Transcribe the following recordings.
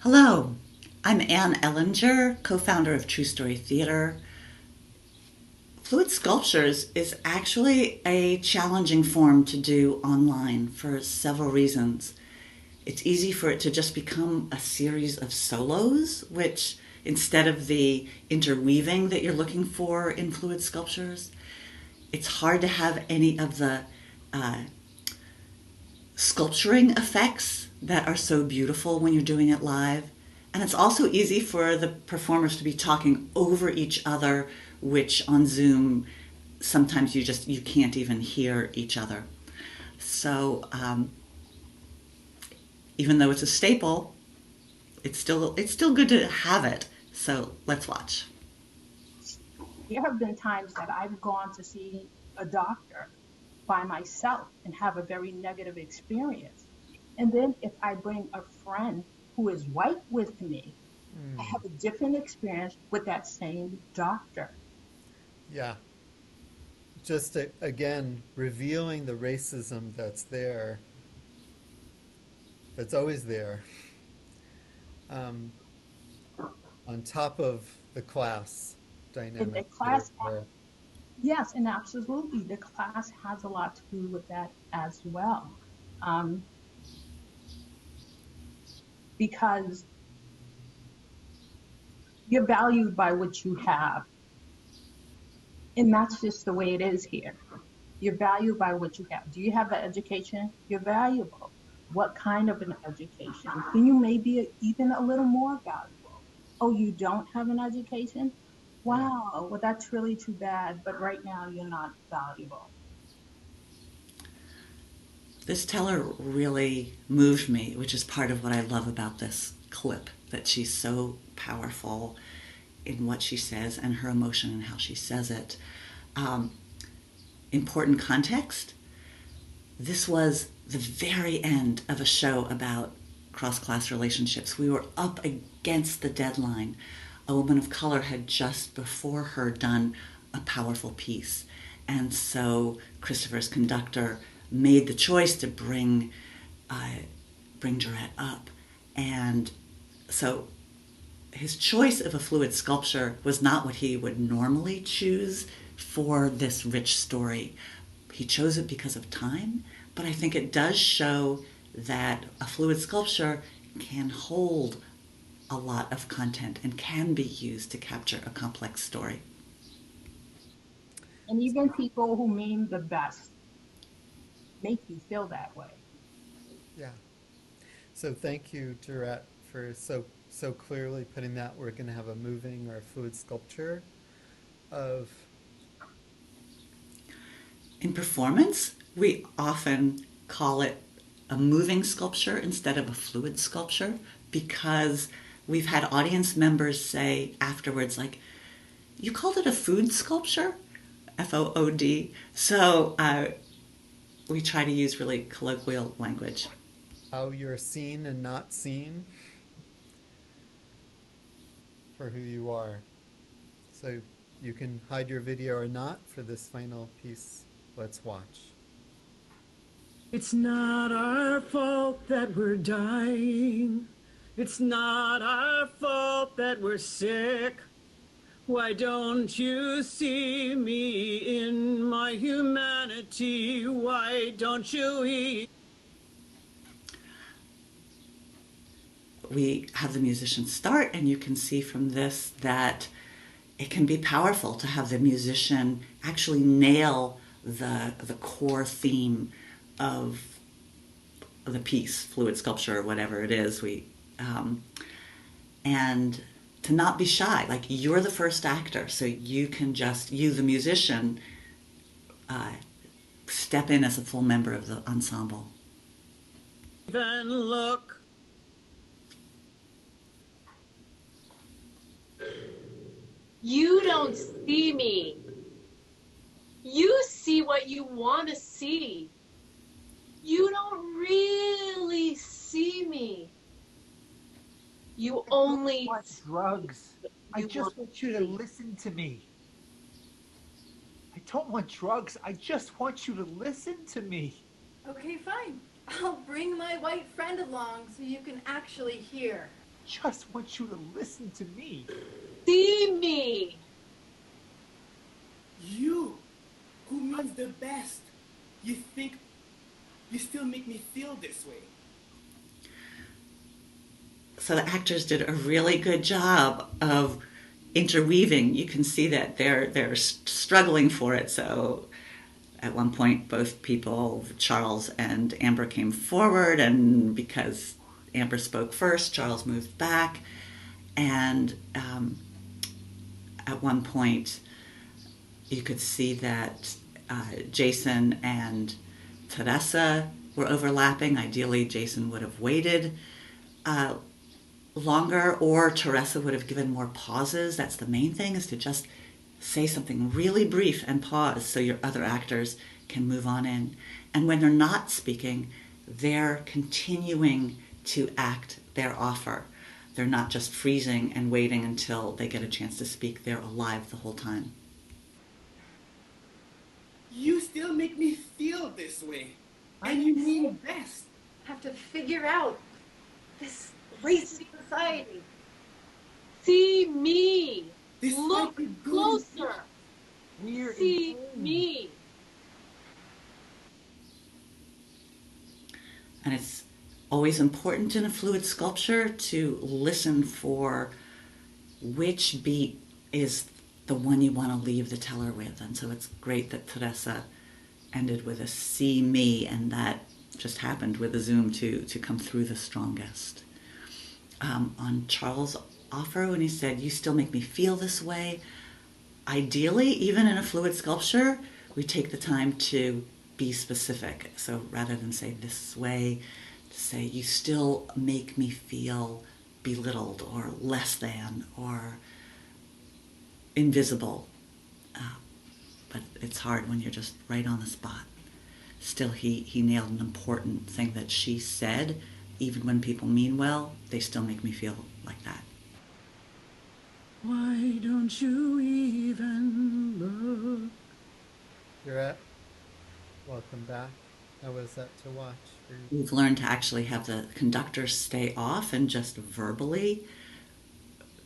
Hello, I'm Ann Ellinger, co-founder of True Story Theater. Fluid sculptures is actually a challenging form to do online for several reasons. It's easy for it to just become a series of solos, which instead of the interweaving that you're looking for in fluid sculptures, it's hard to have any of the uh, sculpturing effects that are so beautiful when you're doing it live. And it's also easy for the performers to be talking over each other, which on Zoom sometimes you can't even hear each other. So even though it's a staple, it's still good to have it. So let's watch. There have been times that I've gone to see a doctor by myself and have a very negative experience. And then if I bring a friend who is white with me, I have a different experience with that same doctor. Yeah, just again revealing the racism that's always there, um, on top of the class And the dynamics that are class, there. yes, and absolutely, the class has a lot to do with that as well. Um, because you're valued by what you have. And that's just the way it is here. You're valued by what you have. Do you have an education? You're valuable. What kind of an education? Then you may be even a little more valuable. Oh, you don't have an education? Yeah, Wow, well, that's really too bad. But right now, you're not valuable. This teller really moved me, which is part of what I love about this clip, that she's so powerful in what she says and her emotion and how she says it. Um, Important context, this was the very end of a show about cross class relationships. We were up against the deadline. A woman of color had just before her done a powerful piece. And so Christopher's conductor made the choice to bring Jarrett up. And so his choice of a fluid sculpture was not what he would normally choose for this rich story. He chose it because of time, but I think it does show that a fluid sculpture can hold a lot of content and can be used to capture a complex story. And even people who mean the best make you feel that way. yeah. So thank you, Durette, for so clearly putting that we're going to have a moving or a fluid sculpture of. In performance, we often call it a moving sculpture instead of a fluid sculpture because we've had audience members say afterwards, like, you called it a food sculpture? FOOD. So we try to use really colloquial language. How you're seen and not seen for who you are. So you can hide your video or not for this final piece. Let's watch. It's not our fault that we're dying. It's not our fault that we're sick. Why don't you see me in my humanity? Why don't you eat? We have the musician start, and you can see from this that it can be powerful to have the musician actually nail the core theme of the piece, fluid sculpture or whatever it is. And to not be shy, like you're the first actor, so you can just the musician uh, step in as a full member of the ensemble. Then look. You don't see me. You see what you want to see. You don't really see me. You only Want drugs. I you just want want you to see. listen to me. I don't want drugs. I just want you to listen to me. Okay, fine. I'll bring my white friend along so you can actually hear. just want you to listen to me. See me. You, who means the best. You think you still make me feel this way. So the actors did a really good job of interweaving. You can see that they're struggling for it. So at one point, both people, Charles and Amber, came forward, and because Amber spoke first, Charles moved back. And at one point, you could see that Jason and Teresa were overlapping. Ideally, Jason would have waited longer, or Teresa would have given more pauses. That's the main thing, is to just say something really brief and pause so your other actors can move on in. And when they're not speaking, they're continuing to act their offer. They're not just freezing and waiting until they get a chance to speak. They're alive the whole time. You still make me feel this way. And you mean best. Have to figure out this racist society. See me. This Look might be good. closer. We're See in me. And it's always important in a fluid sculpture to listen for which beat is the one you want to leave the teller with. And so it's great that Teresa ended with a see me, and that just happened with the zoom to come through the strongest. On Charles' offer, when he said, you still make me feel this way, ideally, even in a fluid sculpture, we take the time to be specific. So rather than say this way, to say you still make me feel belittled or less than or invisible. But it's hard when you're just right on the spot. Still, he nailed an important thing that she said. Even when people mean well, they still make me feel like that. Why don't you even look? You're at. Welcome back. How was that to watch for you? We've learned to actually have the conductor stay off and just verbally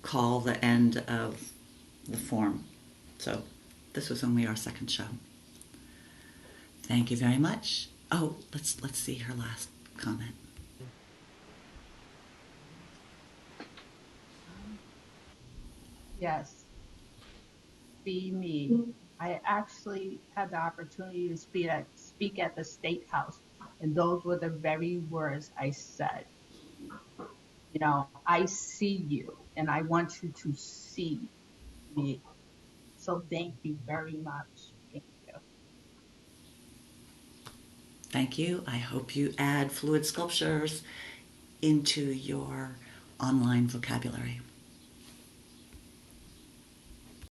call the end of the form. So this was only our second show. Thank you very much. Oh, let's see her last comment. Yes. Be me. I actually had the opportunity to speak at the State House, and those were the very words I said. You know, I see you, and I want you to see me. So thank you very much. Thank you. Thank you. I hope you add fluid sculptures into your online vocabulary.